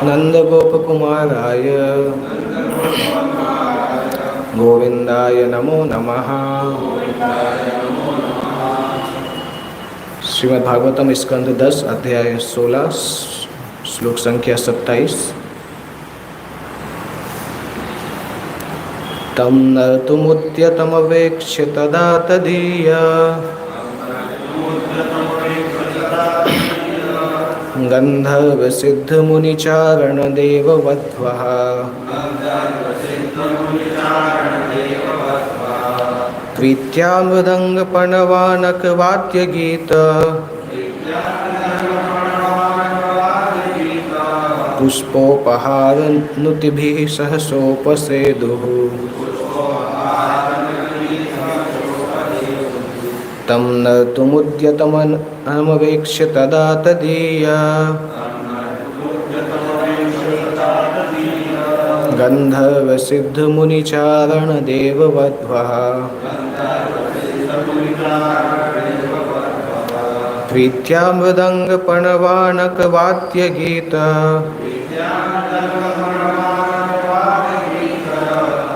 नंदगोपकुमाराय गोविंदाय नमो नमः। श्रीमद् भागवतम स्कंद 10 अध्याय 16 श्लोक संख्या 27। तम नर्तुमुद्यतमवेक्ष्य तदा तदीया गंधर्वसिद्धमुनिचारणदेववध्वः प्रीत्या मृदंगपणवानकवाद्यगीत पुष्पोपहारनुतिभिः सहसोपसेदुः। तं नर्तुमुद्यतमवेक्ष्य तदा तदीया गंधर्वसिद्धमुनिचारणदेववध्वः प्रीत्या मृदंगपणवानकवाद्यगीत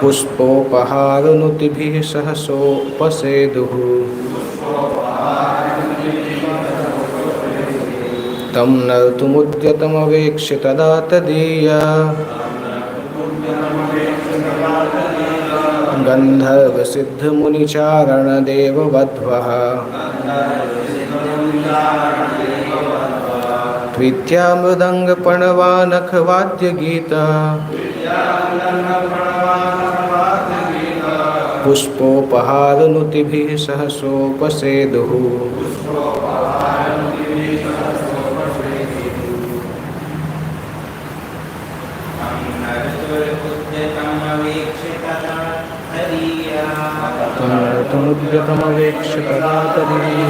पुष्पोपहारनुतिभिः सहसोपसेदुः। तं नर्तुमुद्यतमवेक्ष्य तदा तदीया गंधर्वसिद्धमुनिचारणदेववध्वः प्रीत्या मृदंगपणवानकवाद्यगीत पुष्पोपहारनुतिभिः सहसोपसेदुः। तमुद्यतमवेक्ष्य तदा तदीया तमुद्यतमवेक्ष्य तदा तदीया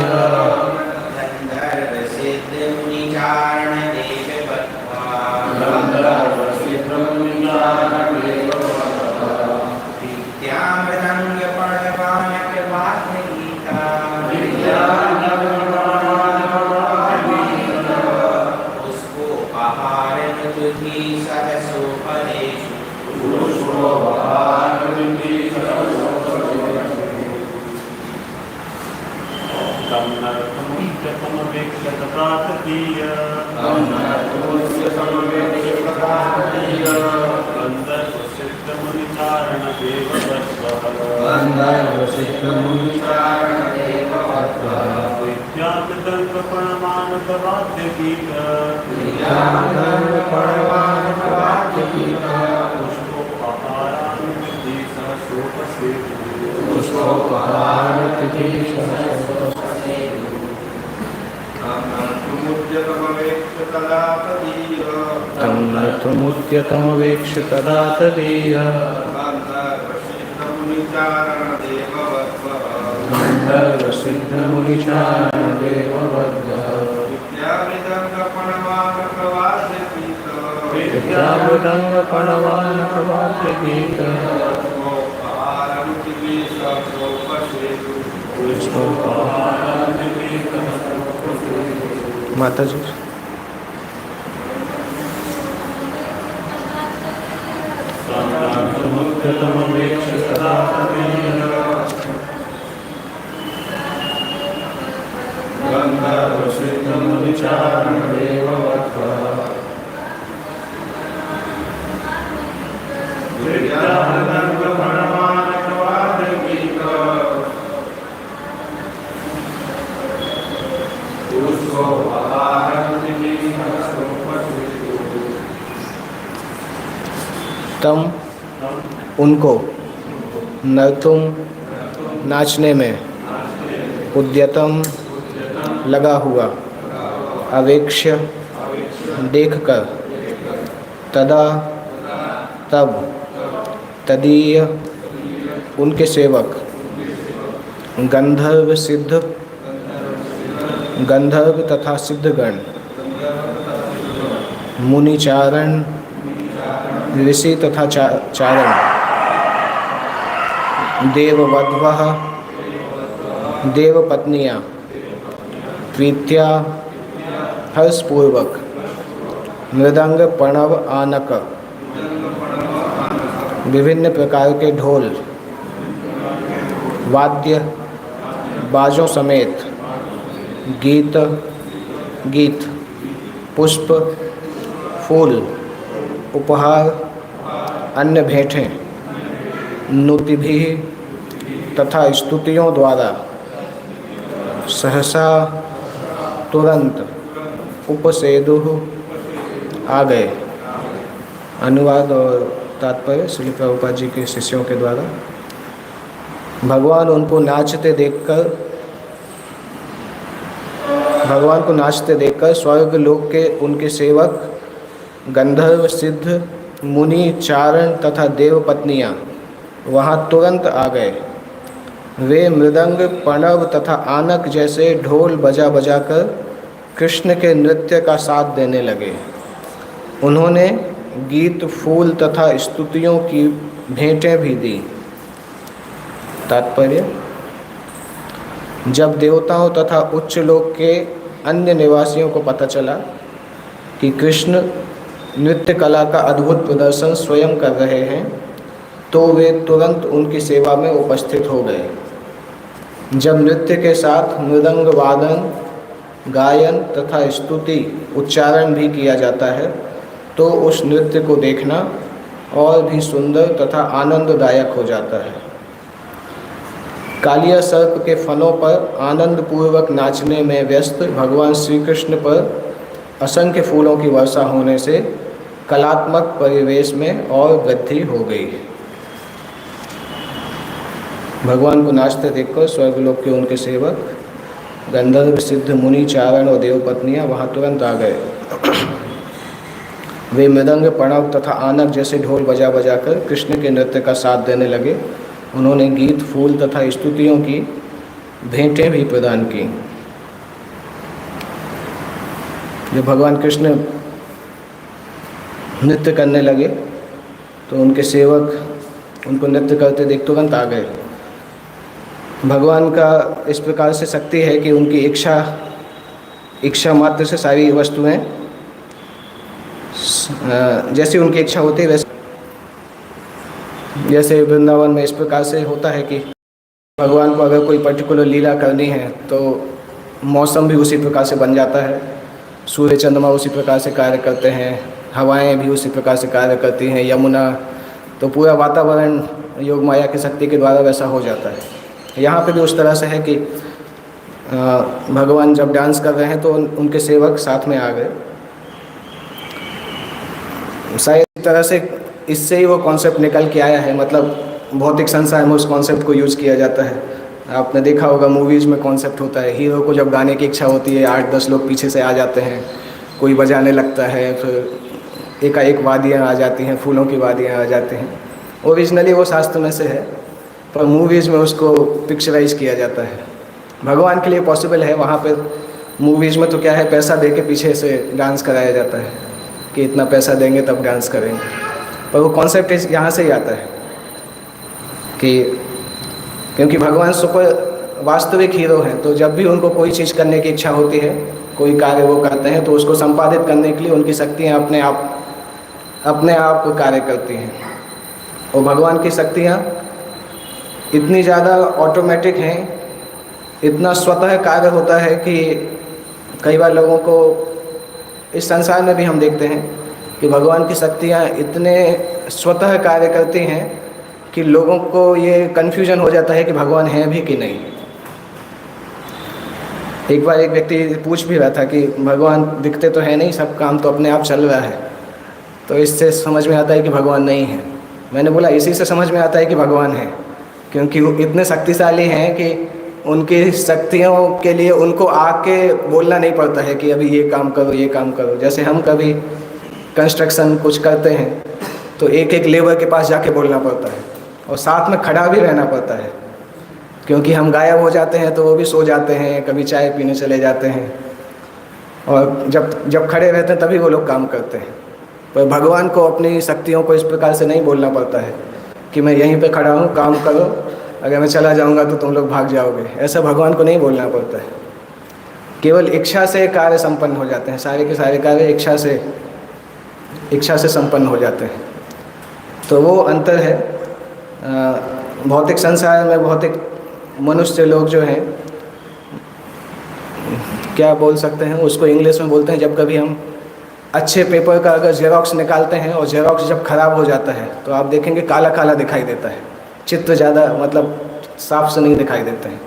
गंधर्वसिद्धमुनिचारणदेववध्वः प्रीत्या मृदंगपणवानकवाद्यगीत माता जी तमुद्यतमवेक्ष्य तदा तदीया गंधर्वसिद्धमुनिचारणदेववध्वः प्रीत्या मृदंगपणवानकवाद्यगीत तम उनको नर्तुम नाचने में उद्यतम लगा हुआ अवेक्ष्य देखकर तदा तब तदीय उनके सेवक गंधर्व सिद्ध गंधर्व तथा सिद्धगण मुनिचारण ऋषि तथा चारण देववध्वः देवपत्नियां प्रीत्या हर्षपूर्वक मृदंग, प्रणव, आनक, विभिन्न प्रकार के ढोल, वाद्य, बाजों समेत, गीत, पुष्प, फूल, उपहार, अन्य भेंटें, नुतिभिः तथा स्तुतियों द्वारा सहसा तुरंत उपसेदुः आ गए। अनुवाद और तात्पर्य श्री प्रभुपाद जी के शिष्यों के द्वारा। भगवान को नाचते देखकर स्वर्ग लोक के उनके सेवक गंधर्व, सिद्ध, मुनि, चारण तथा देव पत्नियां वहां तुरंत आ गए। वे मृदंग, प्रणव तथा आनक जैसे ढोल बजा बजाकर कृष्ण के नृत्य का साथ देने लगे। उन्होंने गीत, फूल तथा स्तुतियों की भेंटें भी दी। तात्पर्य: जब देवताओं तथा उच्च लोक के अन्य निवासियों को पता चला कि कृष्ण नृत्य कला का अद्भुत प्रदर्शन स्वयं कर रहे हैं, तो वे तुरंत उनकी सेवा में उपस्थित हो गए। जब नृत्य के साथ मृदंग वादन, गायन तथा स्तुति उच्चारण भी किया जाता है, तो उस नृत्य को देखना और भी सुंदर तथा आनंददायक हो जाता है। कालिया सर्प के फनों पर आनंद पूर्वक नाचने में व्यस्त भगवान श्री कृष्ण पर असंख्य फूलों की वर्षा होने से कलात्मक परिवेश में और वृद्धि हो गई। भगवान को नाचते देखकर स्वर्गलोक के उनके सेवक गंधर्व, सिद्ध, मुनि, चारण और देव पत्नियां वहां तुरंत आ गए। वे मृदंग, प्रणव तथा आनक जैसे ढोल बजा बजाकर कृष्ण के नृत्य का साथ देने लगे। उन्होंने गीत, फूल तथा स्तुतियों की भेंटें भी प्रदान की। जब भगवान कृष्ण नृत्य करने लगे तो उनके सेवक उनको नृत्य करते देख तुरंत आ गए। भगवान का इस प्रकार से शक्ति है कि उनकी इच्छा मात्र से सारी वस्तुएं जैसी उनकी इच्छा होती है वैसे, जैसे वृंदावन में इस प्रकार से होता है कि भगवान को अगर कोई पर्टिकुलर लीला करनी है तो मौसम भी उसी प्रकार से बन जाता है, सूर्य चंद्रमा उसी प्रकार से कार्य करते हैं, हवाएं भी उसी प्रकार से कार्य करती हैं, यमुना, तो पूरा वातावरण योग माया की शक्ति के द्वारा वैसा हो जाता है। यहाँ पे भी उस तरह से है कि भगवान जब डांस कर रहे हैं तो उनके सेवक साथ में आ गए। शायद इस तरह से इससे ही वो कॉन्सेप्ट निकल के आया है, मतलब भौतिक संसार में उस कॉन्सेप्ट को यूज़ किया जाता है। आपने देखा होगा मूवीज़ में कॉन्सेप्ट होता है, हीरो को जब गाने की इच्छा होती है 8-10 लोग पीछे से आ जाते हैं, कोई बजाने लगता है, फिर एकाएक वादियाँ आ जाती हैं, फूलों की वादियाँ आ जाती हैं। ओरिजिनली वो शास्त्र में से है, पर मूवीज़ में उसको पिक्चराइज किया जाता है। भगवान के लिए पॉसिबल है, वहाँ पर मूवीज़ में तो क्या है, पैसा दे के पीछे से डांस कराया जाता है कि इतना पैसा देंगे तब डांस करेंगे, पर वो कॉन्सेप्ट यहाँ से ही आता है कि क्योंकि भगवान सुपर वास्तविक हीरो हैं, तो जब भी उनको कोई चीज़ करने की इच्छा होती है, कोई कार्य वो करते हैं, तो उसको संपादित करने के लिए उनकी शक्तियाँ अपने आप कार्य करती हैं। और भगवान की शक्तियाँ इतनी ज़्यादा ऑटोमेटिक हैं, इतना स्वतः कार्य होता है कि कई बार लोगों को इस संसार में भी हम देखते हैं कि भगवान की शक्तियाँ इतने स्वतः कार्य करती हैं कि लोगों को ये कन्फ्यूजन हो जाता है कि भगवान है भी कि नहीं। एक बार एक व्यक्ति पूछ भी रहा था कि भगवान दिखते तो है नहीं, सब काम तो अपने आप चल रहा है, तो इससे समझ में आता है कि भगवान नहीं है। मैंने बोला इसी से समझ में आता है कि भगवान है, क्योंकि वो इतने शक्तिशाली हैं कि उनकी शक्तियों के लिए उनको आके बोलना नहीं पड़ता है कि अभी ये काम करो, ये काम करो। जैसे हम कभी कंस्ट्रक्शन कुछ करते हैं तो एक एक लेबर के पास जाके बोलना पड़ता है और साथ में खड़ा भी रहना पड़ता है, क्योंकि हम गायब हो जाते हैं तो वो भी सो जाते हैं, कभी चाय पीने चले जाते हैं, और जब खड़े रहते हैं तभी वो लोग काम करते हैं। पर भगवान को अपनी शक्तियों को इस प्रकार से नहीं बोलना पड़ता है कि मैं यहीं पे खड़ा हूँ, काम करो, अगर मैं चला जाऊँगा तो तुम लोग भाग जाओगे। ऐसा भगवान को नहीं बोलना पड़ता है। केवल इच्छा से कार्य संपन्न हो जाते हैं, सारे के सारे कार्य इच्छा से इच्छा से संपन्न हो जाते हैं। तो वो अंतर है। भौतिक संसार में भौतिक मनुष्य लोग जो हैं, क्या बोल सकते हैं उसको, इंग्लिश में बोलते हैं, जब कभी हम अच्छे पेपर का अगर जेरोक्स निकालते हैं और जेरोक्स जब ख़राब हो जाता है तो आप देखेंगे काला काला दिखाई देता है, चित्र ज़्यादा मतलब साफ से नहीं दिखाई देते हैं।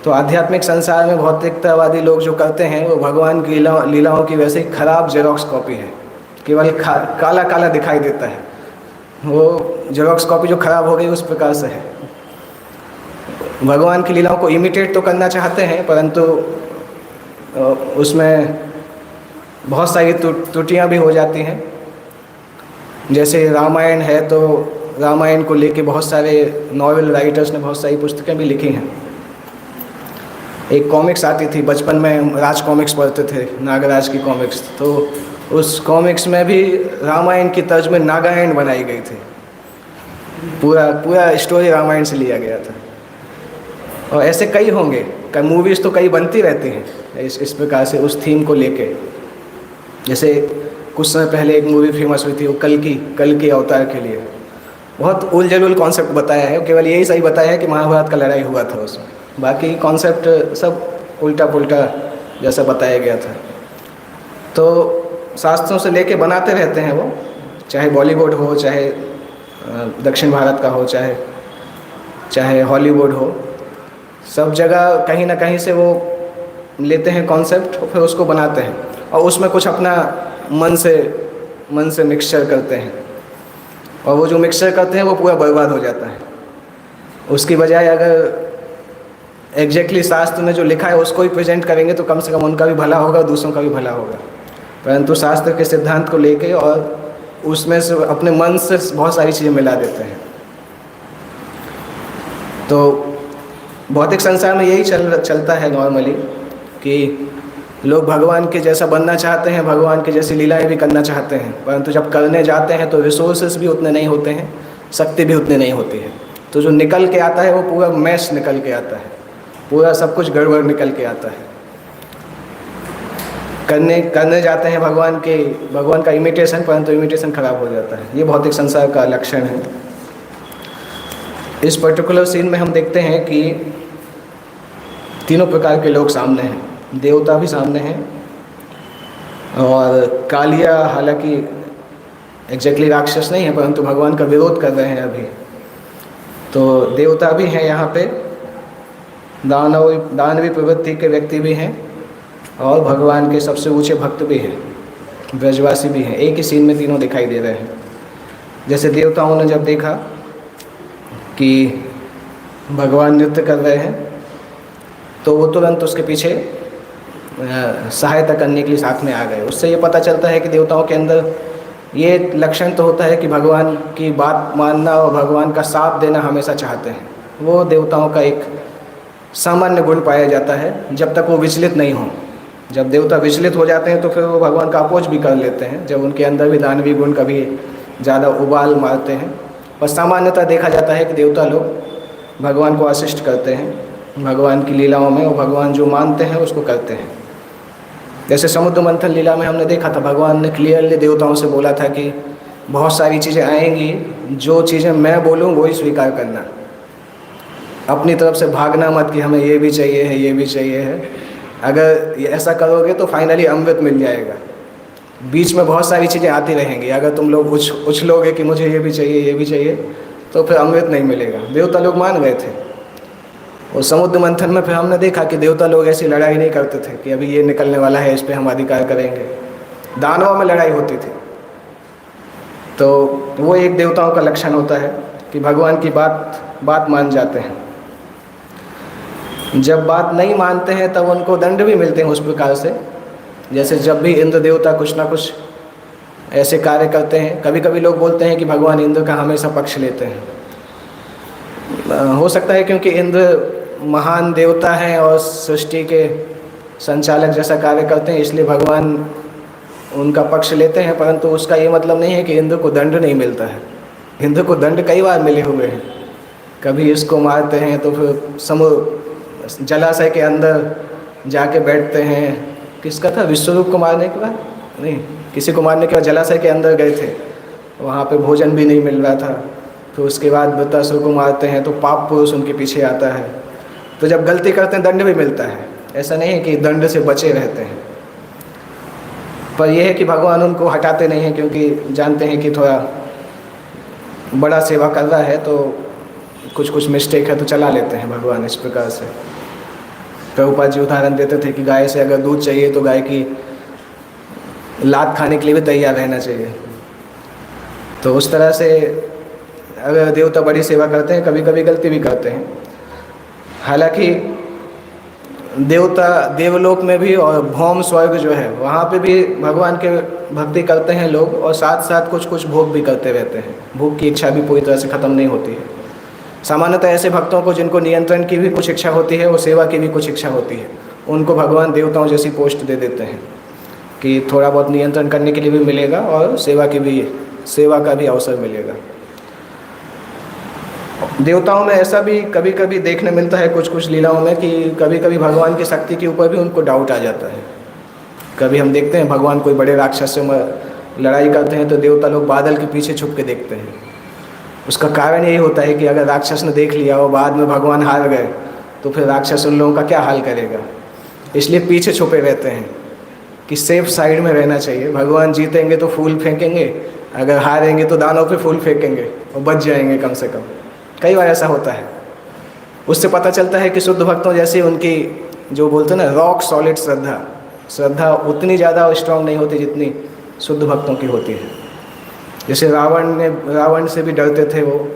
तो आध्यात्मिक संसार में भौतिकतावादी लोग जो करते हैं वो भगवान की लीलाओं की वैसे ही खराब जेरोक्स कॉपी है, केवल काला काला दिखाई देता है। वो जेरोक्स कॉपी जो खराब हो गई उस प्रकार से है। भगवान की लीलाओं को इमिटेट तो करना चाहते हैं, परंतु उसमें बहुत सारी त्रुटियां भी हो जाती हैं। जैसे रामायण है तो रामायण को लेके बहुत सारे नॉवेल राइटर्स ने बहुत सारी पुस्तकें भी लिखी हैं। एक कॉमिक्स आती थी बचपन में, राज कॉमिक्स पढ़ते थे, नागराज की कॉमिक्स, तो उस कॉमिक्स में भी रामायण की तर्ज में नागायण बनाई गई थी। पूरा स्टोरी रामायण से लिया गया था। और ऐसे कई होंगे, मूवीज़ तो कई बनती रहती हैं इस प्रकार से उस थीम को लेके। जैसे कुछ समय पहले एक मूवी फेमस हुई थी वो कल की अवतार के लिए, बहुत उलझुल कॉन्सेप्ट बताया है, केवल यही सही बताया है कि महाभारत का लड़ाई हुआ था उसमें, बाकी कॉन्सेप्ट सब उल्टा पुल्टा जैसा बताया गया था। तो शास्त्रों से लेके बनाते रहते हैं वो, चाहे बॉलीवुड हो, चाहे दक्षिण भारत का हो, चाहे हॉलीवुड हो, सब जगह कहीं ना कहीं से वो लेते हैं कॉन्सेप्ट और फिर उसको बनाते हैं और उसमें कुछ अपना मन से मिक्सचर करते हैं, और वो जो मिक्सचर करते हैं वो पूरा बर्बाद हो जाता है। उसकी बजाय अगर एग्जैक्टली शास्त्र में जो लिखा है उसको ही प्रेजेंट करेंगे तो कम से कम उनका भी भला होगा, दूसरों का भी भला होगा। परंतु शास्त्र के सिद्धांत को लेके और उसमें से अपने मन से बहुत सारी चीज़ें मिला देते हैं। तो भौतिक संसार में यही चलता है नॉर्मली कि लोग भगवान के जैसा बनना चाहते हैं, भगवान की जैसी लीलाएं भी करना चाहते हैं, परंतु जब करने जाते हैं तो रिसोर्सेज भी उतने नहीं होते हैं, शक्ति भी उतनी नहीं होती है। तो जो निकल के आता है वो पूरा मैश निकल के आता है, पूरा सब कुछ गड़बड़ निकल के आता है। करने जाते हैं भगवान का इमिटेशन, परंतु इमिटेशन खराब हो जाता है। ये भौतिक संसार का लक्षण है। इस पर्टिकुलर सीन में हम देखते हैं कि तीनों प्रकार के लोग सामने हैं, देवता भी सामने हैं और कालिया हालांकि एग्जैक्टली राक्षस नहीं है परंतु भगवान का विरोध कर रहे हैं अभी। तो देवता भी हैं यहाँ पे, दानवी प्रवृत्ति के व्यक्ति भी हैं और भगवान के सबसे ऊंचे भक्त भी हैं, ब्रजवासी भी हैं। एक ही सीन में तीनों दिखाई दे रहे हैं। जैसे देवताओं ने जब देखा कि भगवान नृत्य कर रहे हैं तो वो तुरंत उसके पीछे सहायता करने के लिए साथ में आ गए। उससे ये पता चलता है कि देवताओं के अंदर ये लक्षण तो होता है कि भगवान की बात मानना और भगवान का साथ देना हमेशा चाहते हैं। वो देवताओं का एक सामान्य गुण पाया जाता है जब तक वो विचलित नहीं हो। जब देवता विचलित हो जाते हैं तो फिर वो भगवान का अपोज भी कर लेते हैं, जब उनके अंदर भी दानवी गुण कभी ज़्यादा उबाल मारते हैं। और सामान्यतः देखा जाता है कि देवता लोग भगवान को असिस्ट करते हैं भगवान की लीलाओं में, और भगवान जो मानते हैं उसको करते हैं। जैसे समुद्र मंथन लीला में हमने देखा था, भगवान ने क्लियरली देवताओं से बोला था कि बहुत सारी चीज़ें आएंगी, जो चीज़ें मैं बोलूँ वही स्वीकार करना, अपनी तरफ से भागना मत कि हमें ये भी चाहिए है, ये भी चाहिए है। अगर ऐसा करोगे तो फाइनली अमृत मिल जाएगा। बीच में बहुत सारी चीज़ें आती रहेंगी, अगर तुम लोग उछलोगे कि मुझे ये भी चाहिए, ये भी चाहिए, तो फिर अमृत नहीं मिलेगा। देवता लोग मान गए थे। और समुद्र मंथन में फिर हमने देखा कि देवता लोग ऐसी लड़ाई नहीं करते थे कि अभी ये निकलने वाला है, इस पर हम अधिकार करेंगे। दानवों में लड़ाई होती थी। तो वो एक देवताओं का लक्षण होता है कि भगवान की बात मान जाते हैं। जब बात नहीं मानते हैं तब उनको दंड भी मिलते हैं उस प्रकार से। जैसे जब भी इंद्र देवता कुछ ना कुछ ऐसे कार्य करते हैं, कभी कभी लोग बोलते हैं कि भगवान इंद्र का हमेशा पक्ष लेते हैं। हो सकता है क्योंकि इंद्र महान देवता हैं और सृष्टि के संचालक जैसा कार्य करते हैं, इसलिए भगवान उनका पक्ष लेते हैं। परंतु उसका ये मतलब नहीं है कि इंद्र को दंड नहीं मिलता है। इंद्र को दंड कई बार मिले हुए हैं। कभी इसको मारते हैं तो फिर जलाशय के अंदर जाके बैठते हैं। किसका था? विश्वरूप को मारने के बाद नहीं, किसी को मारने के बाद जलाशय के अंदर गए थे, वहाँ पे भोजन भी नहीं मिल रहा था। फिर उसके बाद वृत्तासुर को मारते हैं तो पाप पुरुष उनके पीछे आता है। तो जब गलती करते हैं दंड भी मिलता है, ऐसा नहीं है कि दंड से बचे रहते हैं। पर यह है कि भगवान उनको हटाते नहीं हैं, क्योंकि जानते हैं कि थोड़ा बड़ा सेवा कर रहा है तो कुछ मिस्टेक है तो चला लेते हैं भगवान। इस प्रकार से प्रभुपाद जी उदाहरण देते थे कि गाय से अगर दूध चाहिए तो गाय की लात खाने के लिए भी तैयार रहना चाहिए। तो उस तरह से अगर देवता बड़ी सेवा करते हैं, कभी कभी गलती भी करते हैं। हालांकि देवता देवलोक में भी और भौम स्वर्ग जो है वहाँ पे भी भगवान के भक्ति करते हैं लोग, और साथ साथ कुछ भोग भी करते रहते हैं। भोग की इच्छा भी पूरी तरह से ख़त्म नहीं होती है। सामान्यतः ऐसे भक्तों को जिनको नियंत्रण की भी कुछ इच्छा होती है और सेवा की भी कुछ इच्छा होती है, उनको भगवान देवताओं जैसी पोस्ट दे देते हैं कि थोड़ा बहुत नियंत्रण करने के लिए भी मिलेगा और सेवा का भी अवसर मिलेगा। देवताओं में ऐसा भी कभी कभी देखने मिलता है कुछ लीलाओं में कि कभी कभी भगवान की शक्ति के ऊपर भी उनको डाउट आ जाता है। कभी हम देखते हैं भगवान कोई बड़े राक्षस से लड़ाई करते हैं तो देवता लोग बादल के पीछे छुप के देखते हैं। उसका कारण यही होता है कि अगर राक्षस ने देख लिया और बाद में भगवान हार गए तो फिर राक्षस उन लोगों का क्या हाल करेगा। इसलिए पीछे छुपे रहते हैं कि सेफ साइड में रहना चाहिए। भगवान जीतेंगे तो फूल फेंकेंगे, अगर हारेंगे तो दानों पे फूल फेंकेंगे और बच जाएंगे कम से कम। कई बार ऐसा होता है। उससे पता चलता है कि शुद्ध भक्तों जैसी उनकी जो बोलते हैं ना रॉक सॉलिड श्रद्धा उतनी ज़्यादा स्ट्रांग नहीं होती जितनी शुद्ध भक्तों की होती है। जैसे रावण से भी डरते थे वो,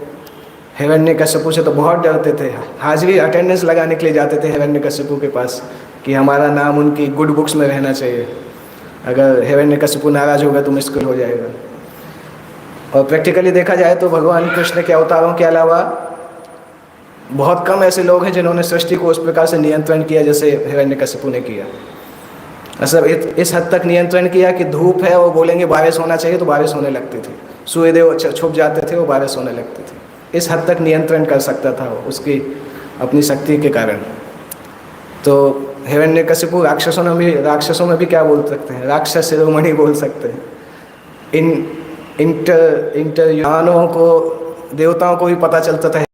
हिरण्यकश्यपु से तो बहुत डरते थे। हाजिरी अटेंडेंस लगाने के लिए जाते थे हिरण्यकश्यपु के पास कि हमारा नाम उनकी गुड बुक्स में रहना चाहिए, अगर हिरण्यकश्यपु नाराज़ होगा तो मुश्किल हो जाएगा। और प्रैक्टिकली देखा जाए तो भगवान कृष्ण के अवतारों के अलावा बहुत कम ऐसे लोग हैं जिन्होंने सृष्टि को उस प्रकार से नियंत्रण किया जैसे हिरण्यकश्यपु ने किया। मतलब इस हद तक नियंत्रण किया कि धूप है वो बोलेंगे बारिश होना चाहिए तो बारिश होने लगती थी, सूर्यदेव छुप जाते थे वो बारिश होने लगती थी। इस हद तक नियंत्रण कर सकता था वो उसकी अपनी शक्ति के कारण। तो हिरण्यकश्यपु राक्षसों में भी क्या बोल सकते हैं, राक्षस शिरोमणि बोल सकते हैं। इंटरयानों को देवताओं को भी पता चलता था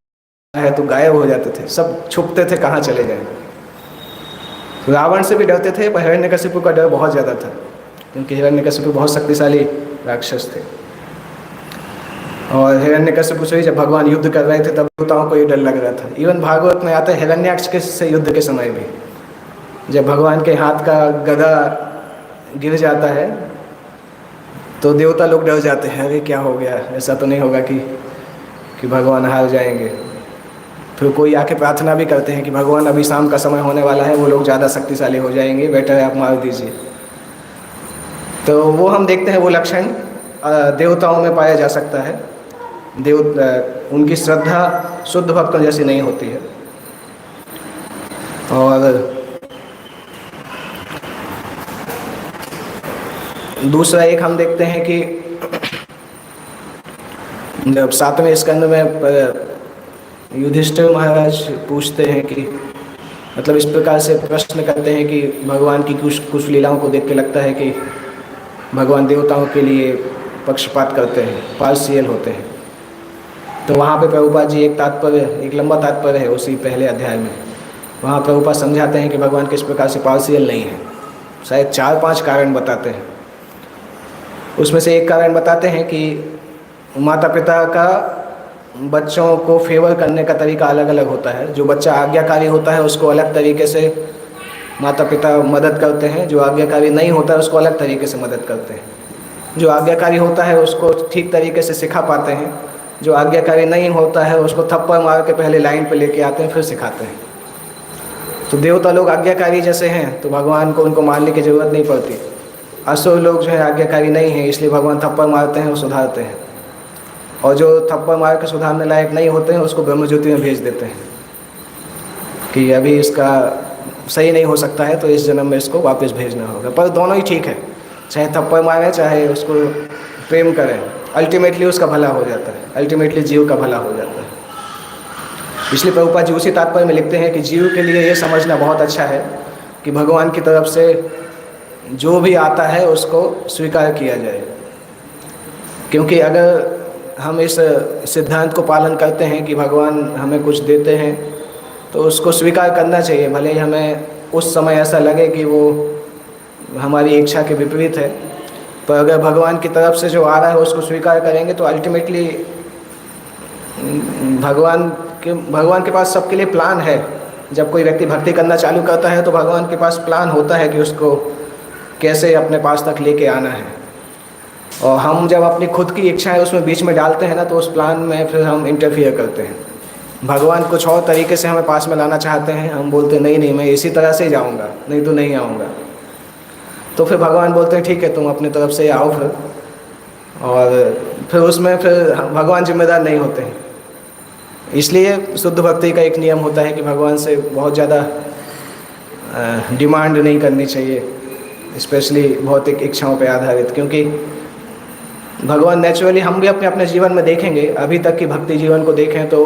है तो गायब हो जाते थे, सब छुपते थे कहाँ चले जाएं। रावण से भी डरते थे पर हिरण्यकश्यपु का डर बहुत ज़्यादा था, क्योंकि हिरण्यकश्यपु बहुत शक्तिशाली राक्षस थे। और हिरण्यकश्यपु से जब भगवान युद्ध कर रहे थे तब देवताओं को ये डर लग रहा था। इवन भागवत में आता है हिरण्याक्ष के से युद्ध के समय भी जब भगवान के हाथ का गदा गिर जाता है तो देवता लोग डर जाते हैं, अरे क्या हो गया, ऐसा तो नहीं होगा कि भगवान हार जाएंगे। फिर कोई आके प्रार्थना भी करते हैं कि भगवान अभी शाम का समय होने वाला है, वो लोग ज़्यादा शक्तिशाली हो जाएंगे, बेटर है आप मार दीजिए। तो वो हम देखते हैं वो लक्षण देवताओं में पाया जा सकता है। उनकी श्रद्धा शुद्ध भक्तों जैसी नहीं होती है। और दूसरा एक हम देखते हैं कि जब 7वें स्कंद में युधिष्ठिर महाराज पूछते हैं कि मतलब इस प्रकार से प्रश्न करते हैं कि भगवान की कुछ लीलाओं को देख के लगता है कि भगवान देवताओं के लिए पक्षपात करते हैं, पार्शियल होते हैं। तो वहाँ पे प्रभुपाद जी एक लंबा तात्पर्य है उसी पहले अध्याय में। वहाँ प्रभुपाद समझाते हैं कि भगवान किस प्रकार से पार्शियल नहीं है। शायद 4-5 कारण बताते हैं। उसमें से एक कारण बताते हैं कि माता पिता का बच्चों को फेवर करने का तरीका अलग अलग होता है। जो बच्चा आज्ञाकारी होता है उसको अलग तरीके से माता पिता मदद करते हैं, जो आज्ञाकारी नहीं होता है उसको अलग तरीके से मदद करते हैं। जो आज्ञाकारी होता है उसको ठीक तरीके से सिखा पाते हैं, जो आज्ञाकारी नहीं होता है उसको थप्पड़ मार के पहले लाइन पे लेके आते हैं फिर सिखाते हैं। तो देवता लोग आज्ञाकारी जैसे हैं तो भगवान को उनको मारने की ज़रूरत नहीं पड़ती। असुर लोग जो है आज्ञाकारी नहीं हैं, इसलिए भगवान थप्पड़ मारते हैं और सुधारते हैं। और जो थप्पड़ मार के सुधारने लायक नहीं होते हैं उसको ब्रह्मज्योति में भेज देते हैं कि अभी इसका सही नहीं हो सकता है तो इस जन्म में इसको वापस भेजना होगा। पर दोनों ही ठीक है, चाहे थप्पड़ मारें चाहे उसको प्रेम करें, अल्टीमेटली उसका भला हो जाता है, अल्टीमेटली जीव का भला हो जाता है। इसलिए प्रभुपाद जी उसी तात्पर्य में लिखते हैं कि जीव के लिए ये समझना बहुत अच्छा है कि भगवान की तरफ से जो भी आता है उसको स्वीकार किया जाए। क्योंकि अगर हम इस सिद्धांत को पालन करते हैं कि भगवान हमें कुछ देते हैं तो उसको स्वीकार करना चाहिए, भले ही हमें उस समय ऐसा लगे कि वो हमारी इच्छा के विपरीत है। पर अगर भगवान की तरफ से जो आ रहा है उसको स्वीकार करेंगे तो अल्टीमेटली भगवान के पास सबके लिए प्लान है। जब कोई व्यक्ति भक्ति करना चालू करता है तो भगवान के पास प्लान होता है कि उसको कैसे अपने पास तक लेके आना है। और हम जब अपनी खुद की इच्छाएं उसमें बीच में डालते हैं ना तो उस प्लान में फिर हम इंटरफियर करते हैं। भगवान कुछ और तरीके से हमें पास में लाना चाहते हैं, हम बोलते हैं नहीं मैं इसी तरह से ही जाऊँगा, नहीं तो नहीं आऊँगा। तो फिर भगवान बोलते हैं ठीक है तुम अपनी तरफ से आओ फिर, और फिर उसमें फिर भगवान जिम्मेदार नहीं होते हैं। इसलिए शुद्ध भक्ति का एक नियम होता है कि भगवान से बहुत ज़्यादा डिमांड नहीं करनी चाहिए, स्पेशली भौतिक इच्छाओं पर आधारित। क्योंकि भगवान नेचुरली, हम भी अपने अपने जीवन में देखेंगे, अभी तक की भक्ति जीवन को देखें तो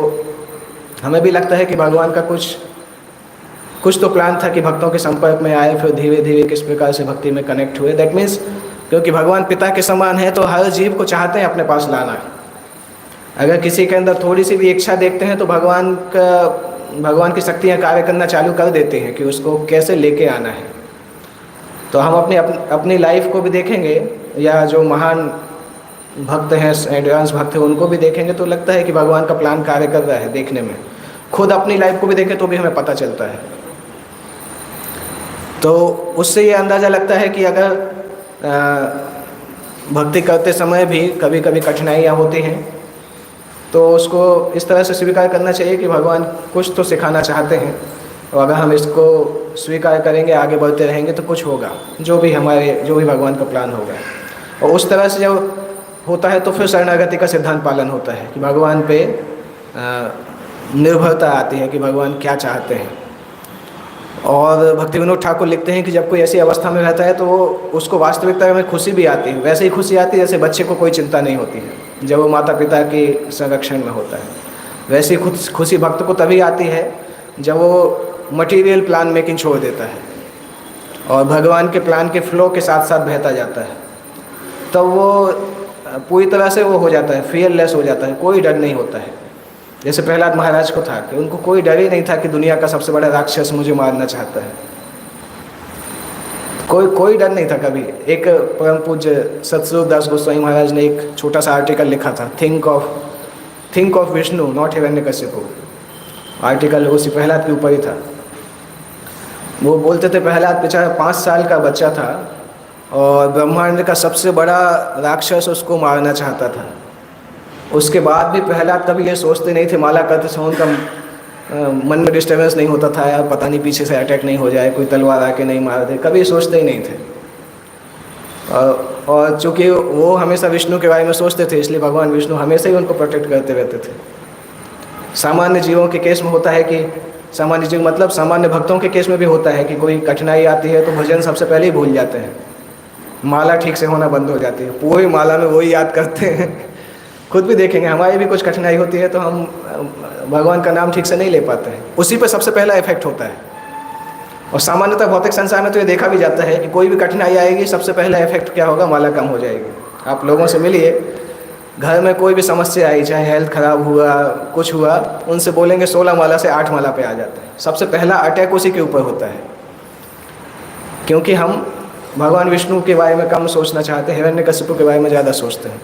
हमें भी लगता है कि भगवान का कुछ तो प्लान था कि भक्तों के संपर्क में आए, फिर धीरे धीरे किस प्रकार से भक्ति में कनेक्ट हुए। दैट मीन्स क्योंकि भगवान पिता के समान है तो हर जीव को चाहते हैं अपने पास लाना। अगर किसी के अंदर थोड़ी सी भी इच्छा देखते हैं तो भगवान की शक्तियाँ कार्य करना चालू कर देती हैं कि उसको कैसे लेके आना है। तो हम अपनी लाइफ को भी देखेंगे, या जो महान भक्त हैं, एडवांस भक्त हैं, उनको भी देखेंगे तो लगता है कि भगवान का प्लान कार्य कर रहा है देखने में। खुद अपनी लाइफ को भी देखें तो भी हमें पता चलता है। तो उससे ये अंदाज़ा लगता है कि अगर भक्ति करते समय भी कभी कभी कठिनाइयाँ होती हैं तो उसको इस तरह से स्वीकार करना चाहिए कि भगवान कुछ तो सिखाना चाहते हैं, और अगर हम इसको स्वीकार करेंगे, आगे बढ़ते रहेंगे तो कुछ होगा, जो भी भगवान का प्लान होगा। और उस तरह से जब होता है तो फिर शरणागति का सिद्धांत पालन होता है कि भगवान पे निर्भरता आती है कि भगवान क्या चाहते हैं। और भक्ति विनोद ठाकुर लिखते हैं कि जब कोई ऐसी अवस्था में रहता है तो उसको वास्तविकता में खुशी भी आती है, वैसे ही खुशी आती है जैसे बच्चे को कोई चिंता नहीं होती है जब वो माता पिता के संरक्षण में होता है। वैसी खुशी भक्त को तभी आती है जब वो मटेरियल प्लान मेकिंग छोड़ देता है और भगवान के प्लान के फ्लो के साथ साथ बहता जाता है। तब वो पूरी तरह से वो हो जाता है, फियरलेस हो जाता है, कोई डर नहीं होता है। जैसे प्रहलाद महाराज को था कि उनको कोई डर ही नहीं था कि दुनिया का सबसे बड़ा राक्षस मुझे मारना चाहता है, कोई डर नहीं था कभी। एक परम पूज्य सतस्वरूप दास गोस्वामी महाराज ने एक छोटा सा आर्टिकल लिखा था, think of Vishnu not Hiranyakashipu. Article उसी प्रहलाद के ऊपर ही था। वो बोलते थे प्रहलाद बेचारा 5 साल का बच्चा था और ब्रह्मांड का सबसे बड़ा राक्षस उसको मारना चाहता था। उसके बाद भी प्रहलाद कभी ये सोचते नहीं थे, माला करते समय उनका मन में डिस्टर्बेंस नहीं होता था, यार पता नहीं पीछे से अटैक नहीं हो जाए, कोई तलवार आके नहीं मार दे, कभी सोचते ही नहीं थे। और चूँकि वो हमेशा विष्णु के बारे में सोचते थे इसलिए भगवान विष्णु हमेशा ही उनको प्रोटेक्ट करते रहते थे। सामान्य जीवों के केस में होता है कि सामान्य जीव मतलब सामान्य भक्तों के केस में भी होता है कि कोई कठिनाई आती है तो भजन सबसे पहले ही भूल जाते हैं, माला ठीक से होना बंद हो जाती है, पूरी माला में वही याद करते हैं। खुद भी देखेंगे हमारी भी कुछ कठिनाई होती है तो हम भगवान का नाम ठीक से नहीं ले पाते हैं, उसी पे सबसे पहला इफेक्ट होता है। और सामान्यतः भौतिक संसार में तो ये देखा भी जाता है कि कोई भी कठिनाई आएगी सबसे पहला इफेक्ट क्या होगा, माला कम हो जाएगी। आप लोगों से मिलिए, घर में कोई भी समस्या आई, चाहे हेल्थ खराब हुआ, कुछ हुआ, उनसे बोलेंगे 16 माला से 8 माला पे आ जाता है। सबसे पहला अटैक उसी के ऊपर होता है, क्योंकि हम भगवान विष्णु के बारे में कम सोचना चाहते हैं, हिरण्यकशिपु के बारे में ज़्यादा सोचते हैं।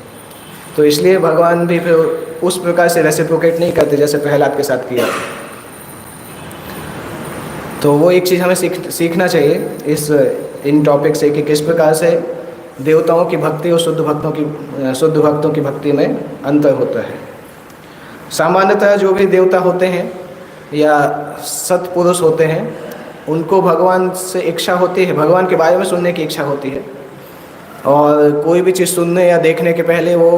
तो इसलिए भगवान भी फिर उस प्रकार से रेसिप्रोकेट नहीं करते जैसे प्रहलाद के साथ किया। तो वो एक चीज़ हमें सीखना चाहिए इन टॉपिक से कि किस प्रकार से देवताओं की भक्ति और शुद्ध भक्तों की भक्ति में अंतर होता है। सामान्यतः जो भी देवता होते हैं या सत्पुरुष होते हैं उनको भगवान से इच्छा होती है, भगवान के बारे में सुनने की इच्छा होती है, और कोई भी चीज़ सुनने या देखने के पहले वो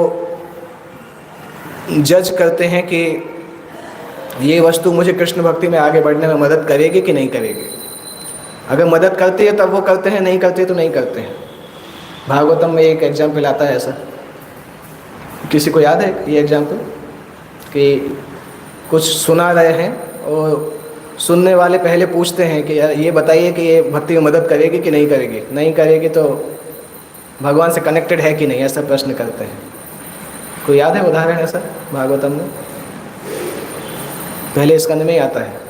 जज करते हैं कि ये वस्तु मुझे कृष्ण भक्ति में आगे बढ़ने में मदद करेगी कि नहीं करेगी। अगर मदद करती है तब वो करते हैं, नहीं करती तो नहीं करते हैं। भागवतम में एक एग्जाम्पल आता है ऐसा, किसी को याद है ये एग्जाम्पल कि कुछ सुना रहे हैं और सुनने वाले पहले पूछते हैं कि यार ये बताइए कि ये भक्ति में मदद करेगी कि नहीं करेगी, नहीं करेगी तो भगवान से कनेक्टेड है कि नहीं, ऐसा प्रश्न करते हैं। कोई याद है उदाहरण ऐसा भागवतम में? पहले स्कंद में ही आता है।